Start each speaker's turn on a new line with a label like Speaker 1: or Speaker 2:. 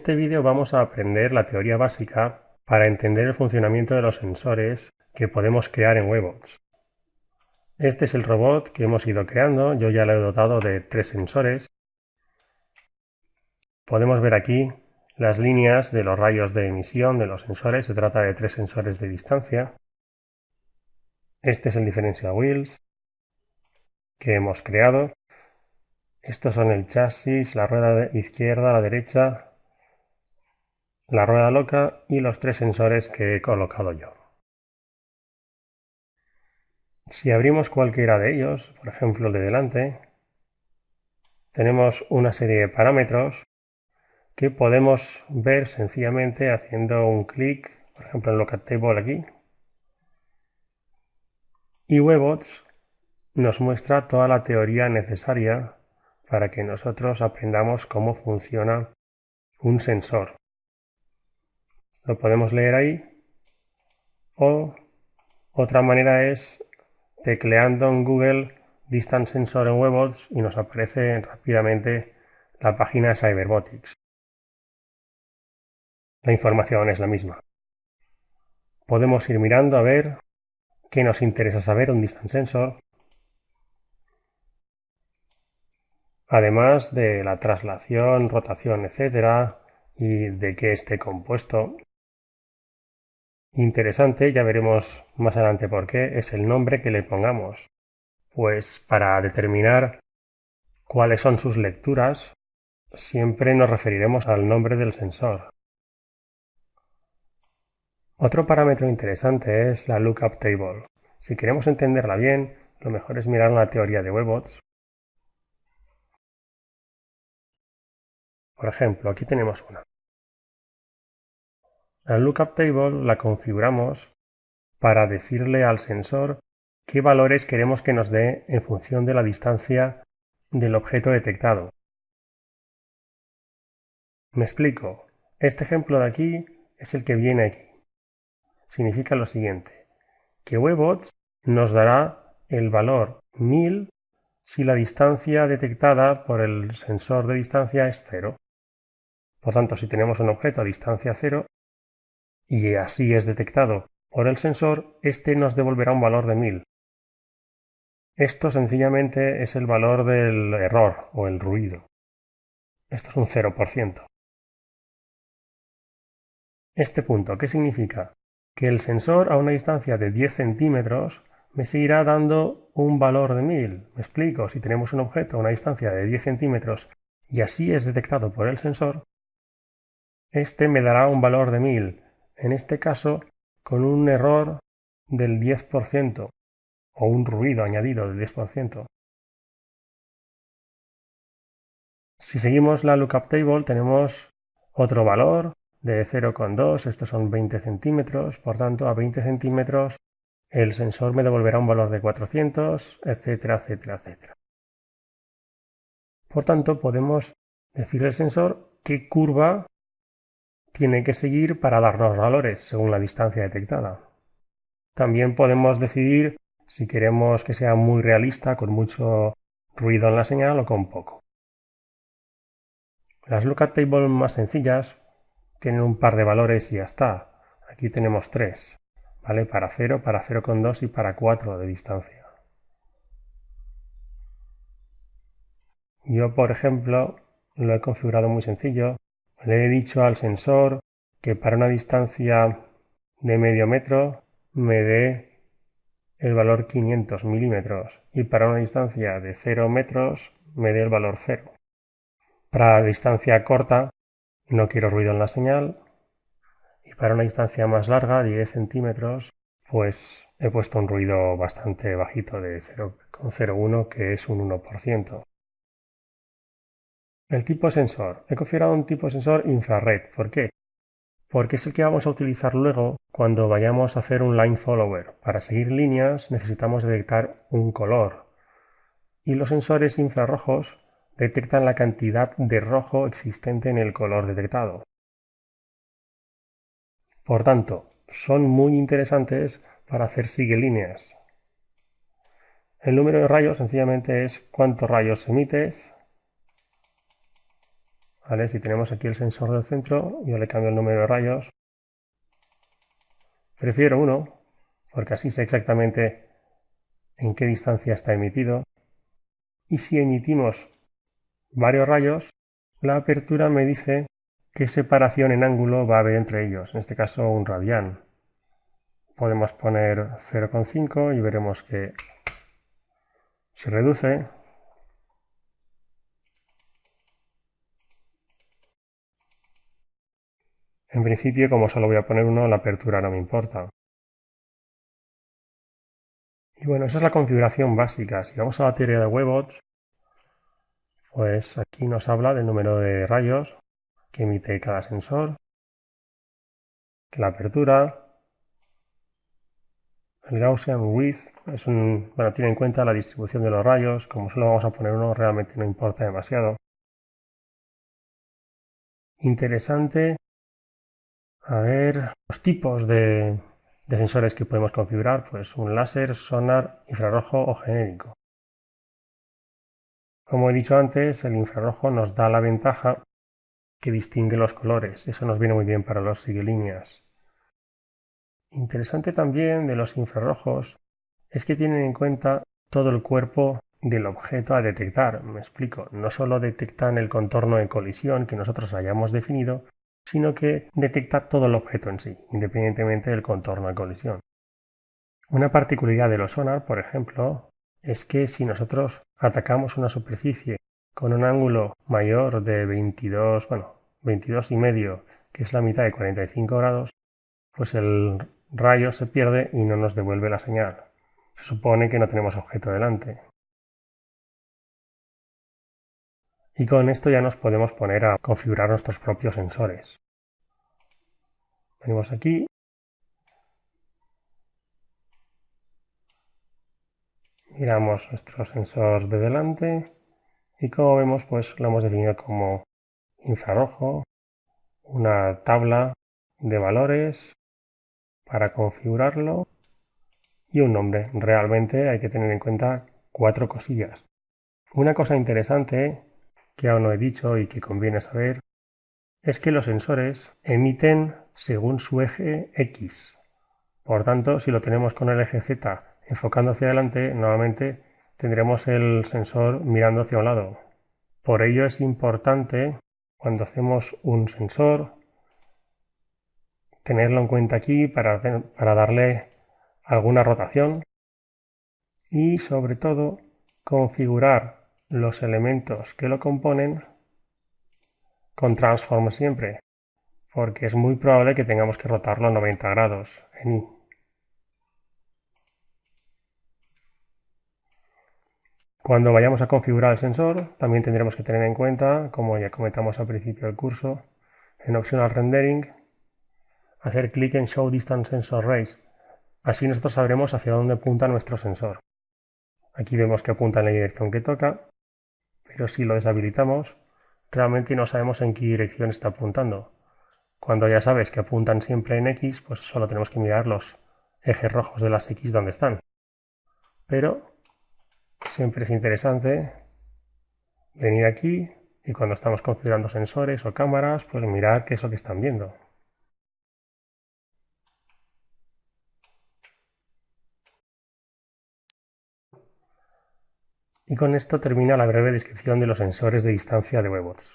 Speaker 1: este vídeo vamos a aprender la teoría básica para entender el funcionamiento de los sensores que podemos crear en Webots. Este es el robot que hemos ido creando, yo ya lo he dotado de 3 sensores. Podemos ver aquí las líneas de los rayos de emisión de los sensores, se trata de 3 sensores de distancia. Este es el differential wheels que hemos creado. Estos son el chasis, la rueda izquierda, la derecha, la rueda loca y los 3 sensores que he colocado yo. Si abrimos cualquiera de ellos, por ejemplo el de delante, tenemos una serie de parámetros que podemos ver sencillamente haciendo un clic, por ejemplo en Lookup Table aquí. Y Webots nos muestra toda la teoría necesaria para que nosotros aprendamos cómo funciona un sensor. Lo podemos leer ahí, o otra manera es tecleando en Google Distance Sensor en Webots y nos aparece rápidamente la página de Cyberbotics. La información es la misma. Podemos ir mirando a ver qué nos interesa saber un Distance Sensor, además de la traslación, rotación, etcétera, y de qué esté compuesto. Interesante, ya veremos más adelante por qué, es el nombre que le pongamos. Pues para determinar cuáles son sus lecturas, siempre nos referiremos al nombre del sensor. Otro parámetro interesante es la Lookup Table. Si queremos entenderla bien, lo mejor es mirar la teoría de Webots. Por ejemplo, aquí tenemos una. La Lookup Table la configuramos para decirle al sensor qué valores queremos que nos dé en función de la distancia del objeto detectado. Me explico. Este ejemplo de aquí es el que viene aquí. Significa lo siguiente, que Webots nos dará el valor 1000 si la distancia detectada por el sensor de distancia es 0. Por tanto, si tenemos un objeto a distancia 0 y así es detectado por el sensor, este nos devolverá un valor de 1000. Esto sencillamente es el valor del error o el ruido. Esto es un 0%. Este punto, ¿qué significa? Que el sensor a una distancia de 10 centímetros me seguirá dando un valor de 1000. Me explico, si tenemos un objeto a una distancia de 10 centímetros y así es detectado por el sensor, este me dará un valor de 1000, en este caso con un error del 10% o un ruido añadido del 10%. Si seguimos la Lookup Table tenemos otro valor de 0,2, estos son 20 centímetros, por tanto a 20 centímetros el sensor me devolverá un valor de 400, etcétera, etcétera, etcétera. Por tanto, podemos decirle al sensor qué curva tiene que seguir para darnos valores según la distancia detectada. También podemos decidir si queremos que sea muy realista, con mucho ruido en la señal o con poco. Las Lookup Tables más sencillas tienen un par de valores y ya está. Aquí tenemos 3, ¿vale? Para 0, para 0,2 y para 4 de distancia. Yo, por ejemplo, lo he configurado muy sencillo. Le he dicho al sensor que para una distancia de medio metro me dé el valor 500 milímetros y para una distancia de 0 metros me dé el valor 0. Para la distancia corta no quiero ruido en la señal y para una distancia más larga, 10 centímetros, pues he puesto un ruido bastante bajito de 0,01 que es un 1%. El tipo sensor. He configurado un tipo sensor infrared. ¿Por qué? Porque es el que vamos a utilizar luego cuando vayamos a hacer un line follower. Para seguir líneas necesitamos detectar un color. Y los sensores infrarrojos detectan la cantidad de rojo existente en el color detectado. Por tanto, son muy interesantes para hacer sigue-líneas. El número de rayos sencillamente es cuántos rayos emites ¿vale? Si tenemos aquí el sensor del centro, yo le cambio el número de rayos. Prefiero 1, porque así sé exactamente en qué distancia está emitido. Y si emitimos varios rayos, la apertura me dice qué separación en ángulo va a haber entre ellos, en este caso un radián. Podemos poner 0,5 y veremos que se reduce. En principio, como solo voy a poner uno, la apertura no me importa. Y bueno, esa es la configuración básica. Si vamos a la teoría de Webots, pues aquí nos habla del número de rayos que emite cada sensor, la apertura, el Gaussian width, tiene en cuenta la distribución de los rayos. Como solo vamos a poner uno, realmente no importa demasiado. Interesante, a ver, los tipos de sensores que podemos configurar, pues un láser, sonar, infrarrojo o genérico. Como he dicho antes, el infrarrojo nos da la ventaja que distingue los colores. Eso nos viene muy bien para los seguilíneas. Interesante también de los infrarrojos es que tienen en cuenta todo el cuerpo del objeto a detectar. Me explico, no solo detectan el contorno de colisión que nosotros hayamos definido, sino que detecta todo el objeto en sí, independientemente del contorno de colisión. Una particularidad de los sonar, por ejemplo, es que si nosotros atacamos una superficie con un ángulo mayor de 22 y medio, que es la mitad de 45 grados, pues el rayo se pierde y no nos devuelve la señal. Se supone que no tenemos objeto delante. Y con esto ya nos podemos poner a configurar nuestros propios sensores. Venimos aquí. Miramos nuestro sensor de delante y como vemos pues lo hemos definido como infrarrojo, una tabla de valores para configurarlo y un nombre. Realmente hay que tener en cuenta 4 cosillas. Una cosa interesante que aún no he dicho y que conviene saber es que los sensores emiten según su eje X. Por tanto, si lo tenemos con el eje Z enfocando hacia adelante, nuevamente tendremos el sensor mirando hacia un lado. Por ello es importante, cuando hacemos un sensor, tenerlo en cuenta aquí para darle alguna rotación y, sobre todo, configurar los elementos que lo componen con transform siempre, porque es muy probable que tengamos que rotarlo a 90 grados en Y. Cuando vayamos a configurar el sensor, también tendremos que tener en cuenta, como ya comentamos al principio del curso, en Optional Rendering, hacer clic en Show Distance Sensor Rays. Así nosotros sabremos hacia dónde apunta nuestro sensor. Aquí vemos que apunta en la dirección que toca, pero si lo deshabilitamos, realmente no sabemos en qué dirección está apuntando. Cuando ya sabes que apuntan siempre en X, pues solo tenemos que mirar los ejes rojos de las X donde están. Pero siempre es interesante venir aquí y cuando estamos configurando sensores o cámaras, pues mirar qué es lo que están viendo. Y con esto termina la breve descripción de los sensores de distancia de Webots.